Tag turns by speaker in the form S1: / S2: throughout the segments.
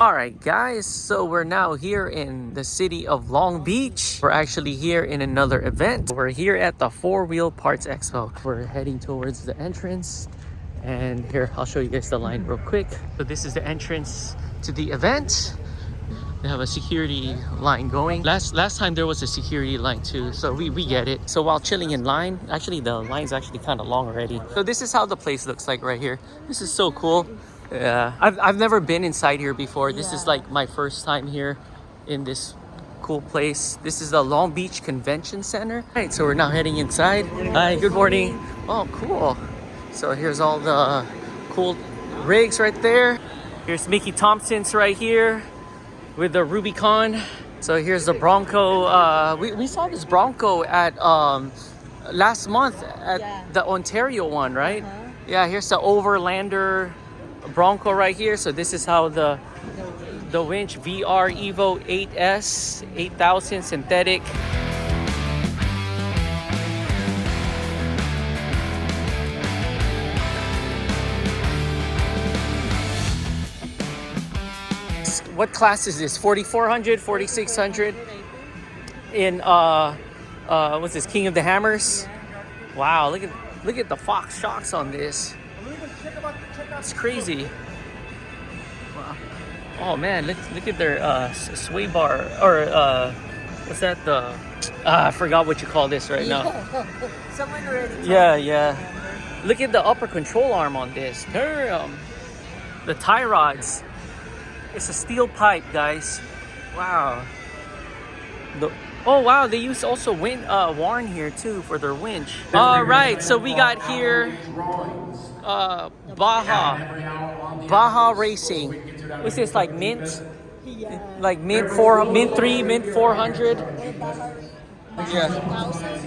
S1: Alright guys, so we're now here in the city of Long Beach. We're actually here in another event. We're here at the 4-Wheel Parts Expo. We're heading towards the entrance, and here I'll show you guys the line real quick. So this is the entrance to the event. They have a security line going. Last time there was a security line too, so we get it. So while chilling in line, actually the line's actually kind of long already. So this is how the place looks like right here. This is so cool. Yeah, I've never been inside here before. This is like my first time here in this cool place. This is the Long Beach Convention Center. All right, so we're now heading inside. Hi, good morning. Oh, cool. So here's all the cool rigs right there. Here's Mickey Thompson's right here with the Rubicon. So here's the Bronco. We saw this Bronco at last month at the Ontario one, right? Yeah, here's the Overlander Bronco right here. So this is how the winch VR Evo 8S 8000 synthetic. What class is this? 4400, 4600 in what's this, King of the Hammers? Wow, look at the Fox shocks on this. It's crazy. Wow. Oh man, look at their sway bar, or what's that, the I forgot what you call this right now.
S2: Someone already told
S1: Yeah. Look at the upper control arm on this. Damn. The tie rods. It's a steel pipe, guys. Wow. Oh wow, they use also Warren here too for their winch. All right, so we got here Baja Racing. What's this, like mint? Like mint 3, mint 400. Yeah.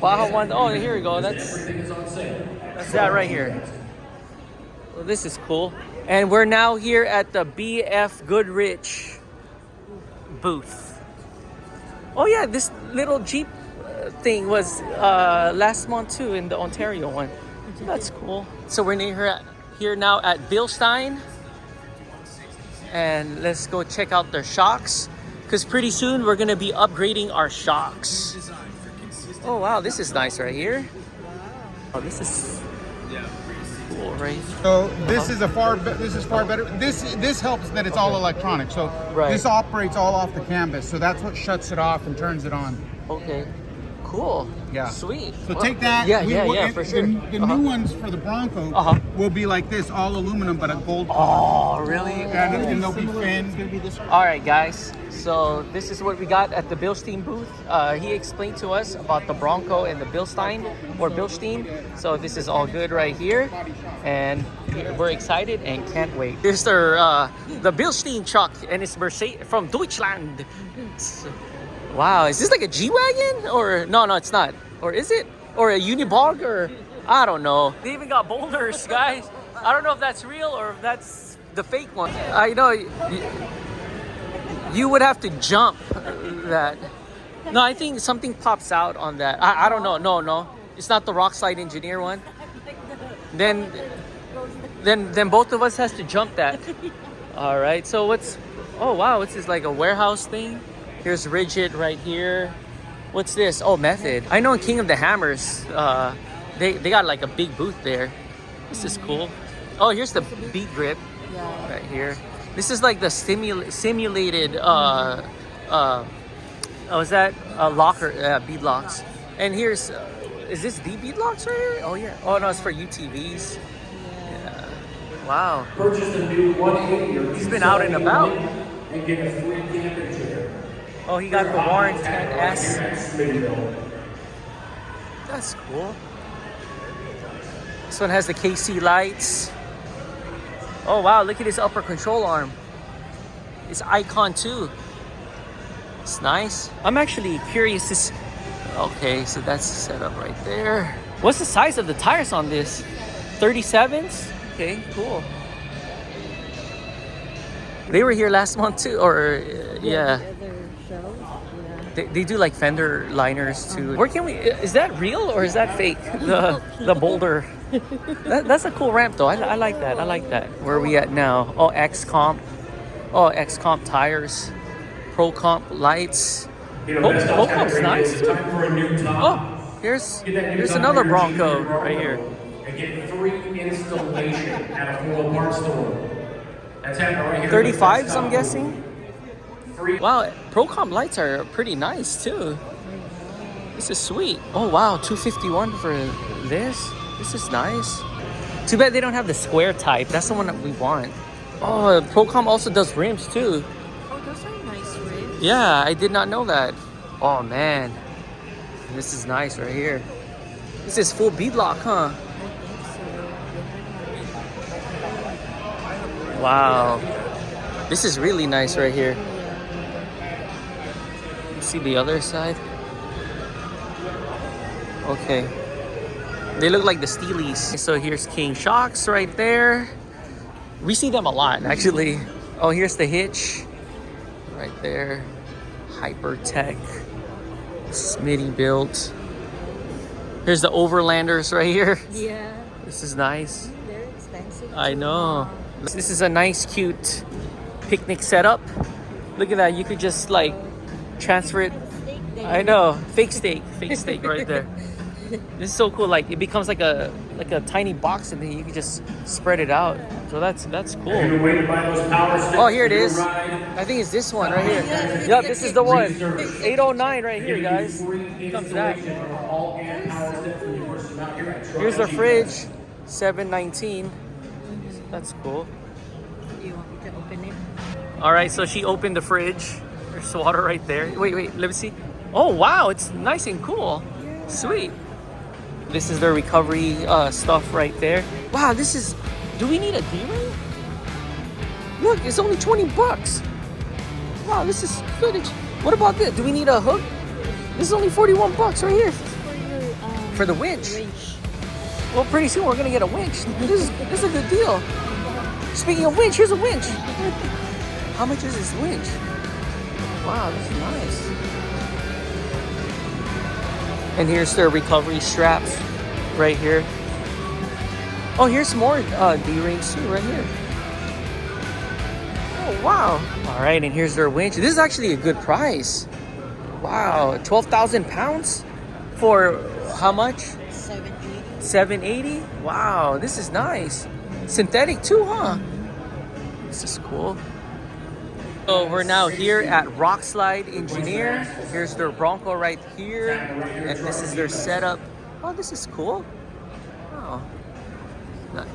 S1: Baja 1. Oh, here we go. That's that right here. Well, this is cool. And we're now here at the BF Goodrich booth. Oh yeah, this little Jeep thing was last month too in the Ontario one. So that's cool. So we're here now at Bilstein, and let's go check out their shocks, because pretty soon we're gonna be upgrading our shocks. Oh wow, this is nice right here. Oh, this is cool, right?
S3: So this is far better. This helps that it's all electronic. So this operates all off the canvas. So that's what shuts it off and turns it on.
S1: Okay. Cool.
S3: Yeah.
S1: Sweet.
S3: So take that.
S1: Yeah, for sure.
S3: The new ones for the Bronco will be like this, all aluminum, but a gold color.
S1: Oh, really?
S3: And they'll be fins.
S1: All right, guys. So this is what we got at the Bilstein booth. He explained to us about the Bronco and the Bilstein. So this is all good right here, and we're excited and can't wait. Here's their the Bilstein truck, and it's Mercedes from Deutschland. Wow, is this like a G-Wagon? Or no, it's not. Or is it? Or a Unibog? Or I don't know. They even got boulders, guys. I don't know if that's real or if that's the fake one. I know you would have to jump that. No, I think something pops out on that. I don't know. No, it's not the Rock Slide Engineer one. Then both of us has to jump that. All right. So oh wow, what's this, like a warehouse thing? Here's Rigid right here. What's this? Oh, Method. I know in King of the Hammers, they got like a big booth there. This is cool. Oh, here's the bead grip right here. This is like the simulated was that locker bead locks? And here's is this the bead locks right here? Oh yeah. Oh no, it's for UTVs. Yeah. Wow.
S4: Purchase the new 180.
S1: He's been out and about.
S4: And get a free camping chair.
S1: Oh, he got the Warren 10S. That's cool. This one has the KC lights. Oh wow, look at his upper control arm. It's Icon too. It's nice. I'm actually curious. Okay, so that's the setup right there. What's the size of the tires on this? 37s? Okay, cool. They were here last month too, or yeah. They do like fender liners too. Where can we? Is that real or is that fake? The boulder. That's a cool ramp though. I like that. Where are we at now? Oh, X Comp. Oh, X-Comp tires, Pro Comp lights.
S4: You know,
S1: Pro Comp's nice
S4: it's
S1: too.
S4: time for a new top.
S1: Oh, here's
S4: Get that new
S1: here's
S4: top
S1: another
S4: for your Jeep
S1: Bronco
S4: or Bronco
S1: right here.
S4: And get free installation at a full parts store. That's happening right here.
S1: 35s, I'm guessing. Wow, Pro Comp lights are pretty nice too. This is sweet. Oh wow, 251 for this. This is nice. Too bad they don't have the square type. That's the one that we want. Oh, Procom also does rims too.
S2: Oh, those are nice rims.
S1: Yeah, I did not know that. Oh man, this is nice right here. This is full bead lock, huh? Wow, this is really nice right here. See the other side? Okay. They look like the Steelies. So here's King shocks right there. We see them a lot, actually. Oh, here's the hitch. Right there. Hypertech. Smitty built. Here's the Overlanders right here.
S2: Yeah.
S1: This is nice.
S2: They're expensive.
S1: I know. This is a nice, cute picnic setup. Look at that. You could just like transfer it. I know. Fake steak right there. This is so cool. Like it becomes like a tiny box, and then you can just spread it out. So that's cool. Oh, here it is. I think it's this one right here. Yep, this is the one. 809 right here, guys. Here comes that. Here's the fridge. 719. That's cool.
S2: Do you want me to open it?
S1: All right, so she opened the fridge. There's water right there. Wait, let me see. Oh wow, it's nice and cool. Sweet. This is the recovery stuff right there. Wow, this is... Do we need a D-ring? Look, it's only 20 bucks. Wow, this is good. What about this? Do we need a hook? This is only 41 bucks right here. For the winch. Well, pretty soon we're gonna get a winch. This is a good deal. Speaking of winch, here's a winch. How much is this winch? Wow, this is nice. And here's their recovery straps right here. Oh, here's more D-rings too right here. Oh, wow. All right, and here's their winch. This is actually a good price. Wow, 12,000 pounds for how much?
S2: 780.
S1: 780? Wow, this is nice. Synthetic too, huh? This is cool. So we're now here at Rockslide Engineer. Here's their Bronco right here. And this is their setup. Oh, this is cool. Oh. Nice.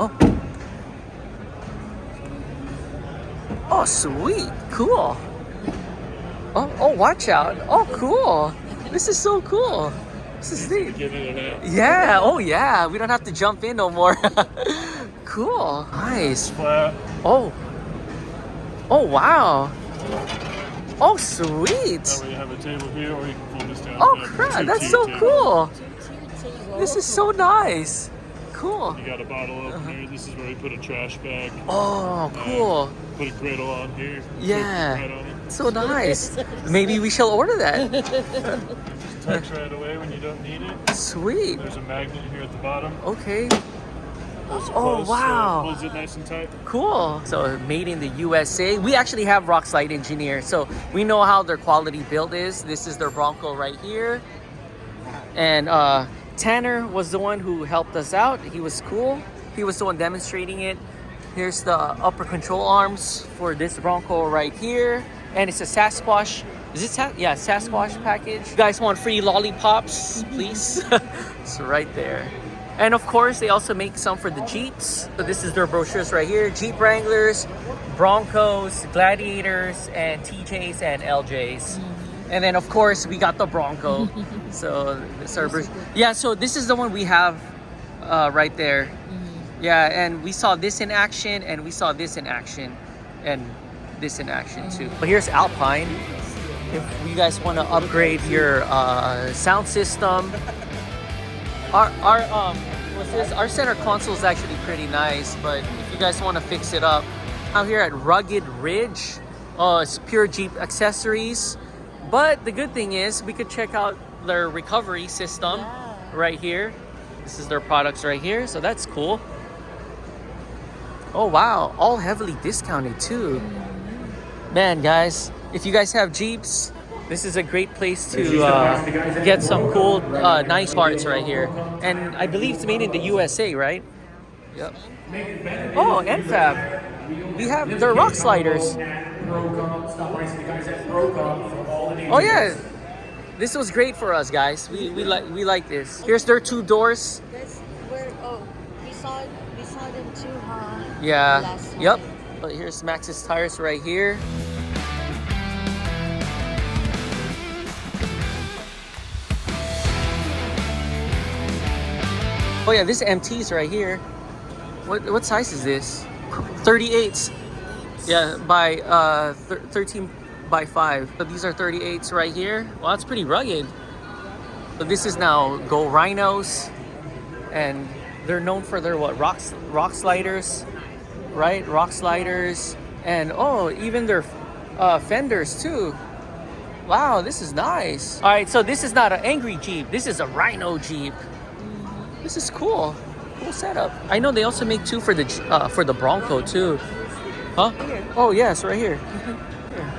S1: Oh. Oh, sweet. Cool. Oh, watch out. Oh, cool. This is so cool. This is neat. Yeah. Oh, yeah. We don't have to jump in no more. Cool. Nice. Oh. Oh, wow. Oh, sweet.
S5: That way you have a table here, or you can pull this down.
S1: Oh, crap. That's so cool.
S2: Table.
S1: This is so nice. Cool.
S5: You got a bottle opener. This is where you put a trash bag.
S1: Oh, cool.
S5: Put a griddle on here.
S1: Yeah.
S5: Right on it.
S1: So nice. Maybe we shall order that.
S5: Tucks right away when you don't need it.
S1: Sweet.
S5: There's a magnet here at the bottom.
S1: Okay.
S5: Holds it
S1: Oh,
S5: close,
S1: wow.
S5: So it holds it nice and tight.
S1: Cool. So made in the USA. We actually have Rockslide Engineer, so we know how their quality build is. This is their Bronco right here. And Tanner was the one who helped us out. He was cool. He was the one demonstrating it. Here's the upper control arms for this Bronco right here. And it's a Sasquatch. Is it yeah, Sasquatch package. You guys want free lollipops, please? It's right there. And of course, they also make some for the Jeeps. So this is their brochures right here. Jeep Wranglers, Broncos, Gladiators, and TJs and LJs. And then of course, we got the Bronco. So this our yeah, so this is the one we have right there. Yeah, and we saw this in action, and we saw this in action, and this in action too. But here's Alpine. If you guys want to upgrade your sound system, our center console is actually pretty nice. But if you guys want to fix it up, out here at Rugged Ridge, it's pure Jeep accessories. But the good thing is we could check out their recovery system right here. This is their products right here, so that's cool. Oh wow, all heavily discounted too. Man, guys, if you guys have Jeeps, this is a great place to get some cool, nice parts right here. And I believe it's made in the USA, right? Yep. Oh, NFAB. We have their rock sliders. Oh yeah, this was great for us, guys. We like this. Here's their 2 doors.
S2: That's where, oh, we saw them too, huh?
S1: Yeah.
S2: Last
S1: Yep.
S2: night.
S1: But here's Max's tires right here. Oh yeah, this MT's right here. What size is this? 38s. Yeah, by 13 by 5. So these are 38s right here. Well, that's pretty rugged. So this is now Go Rhinos, and they're known for their what? Rock sliders, right? Rock sliders, and oh, even their fenders too. Wow, this is nice. All right, so this is not an angry Jeep. This is a Rhino Jeep. This is cool. Cool setup. I know they also make 2 for the Bronco too. Huh? Oh yes, right here. Here,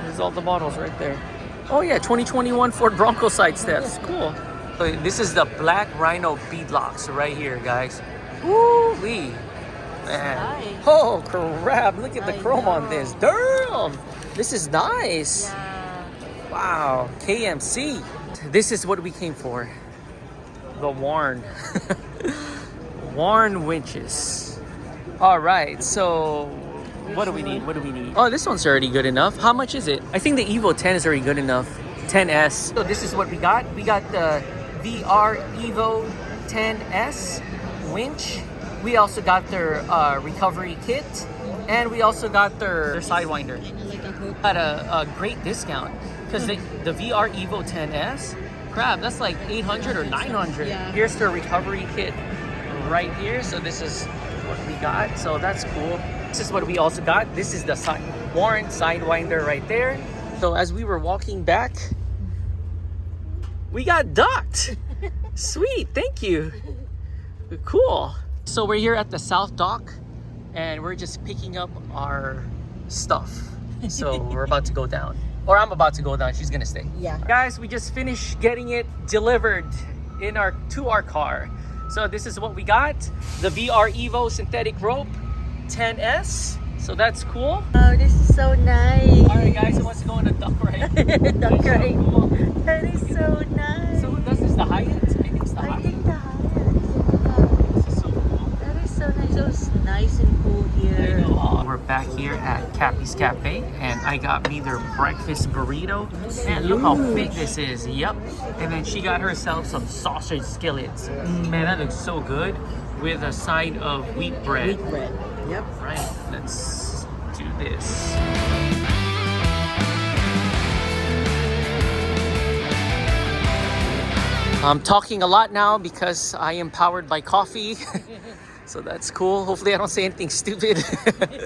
S1: there's all the models right there. Oh yeah, 2021 Ford Bronco side steps. Cool. So this is the black Rhino beadlocks right here, guys. Woo-wee. Man.
S2: Nice.
S1: Oh crap, look at the
S2: I
S1: chrome on
S2: know.
S1: this. Damn. This is nice.
S2: Yeah.
S1: Wow. KMC. This is what we came for. The Warn. Warn winches. All right, so what do we need? What do we need? Oh, this one's already good enough. How much is it? I think the Evo 10 is already good enough. 10S. So this is what we got. We got the VR Evo 10S winch. We also got their recovery kit, and we also got their Sidewinder.
S2: Kind of like a hook.
S1: At a great discount because the VR Evo 10S, crap, that's like 800 or 900.
S2: Yeah.
S1: Here's their recovery kit right here. So this is what we got. So that's cool. This is what we also got. This is the Warren Sidewinder right there. So as we were walking back, we got ducked. Sweet, thank you. Cool. So we're here at the South Dock, and we're just picking up our stuff. So we're about to go down. Or I'm about to go down. She's gonna stay.
S2: Yeah.
S1: Guys, we just finished getting it delivered to our car. So this is what we got. The VR Evo synthetic rope 10S. So that's cool.
S2: Oh, this is so nice.
S1: All right, guys, who wants to go on a duck ride?
S2: Duck
S1: That's so
S2: ride.
S1: cool.
S2: That is so nice.
S1: So who does this? The Hyatt? I think it's the
S2: I
S1: Hyatt.
S2: think the highest.
S1: This is so cool.
S2: That is so nice. So it's nice and cool here.
S1: We're back here at Cappy's Cafe, and I got me their breakfast burrito. And look how big this is. Yep. And then she got herself some sausage skillets. Man, that looks so good with a side of wheat bread.
S2: Wheat bread. Yep.
S1: Right. Let's do this. I'm talking a lot now because I am powered by coffee. So that's cool. Hopefully I don't say anything stupid.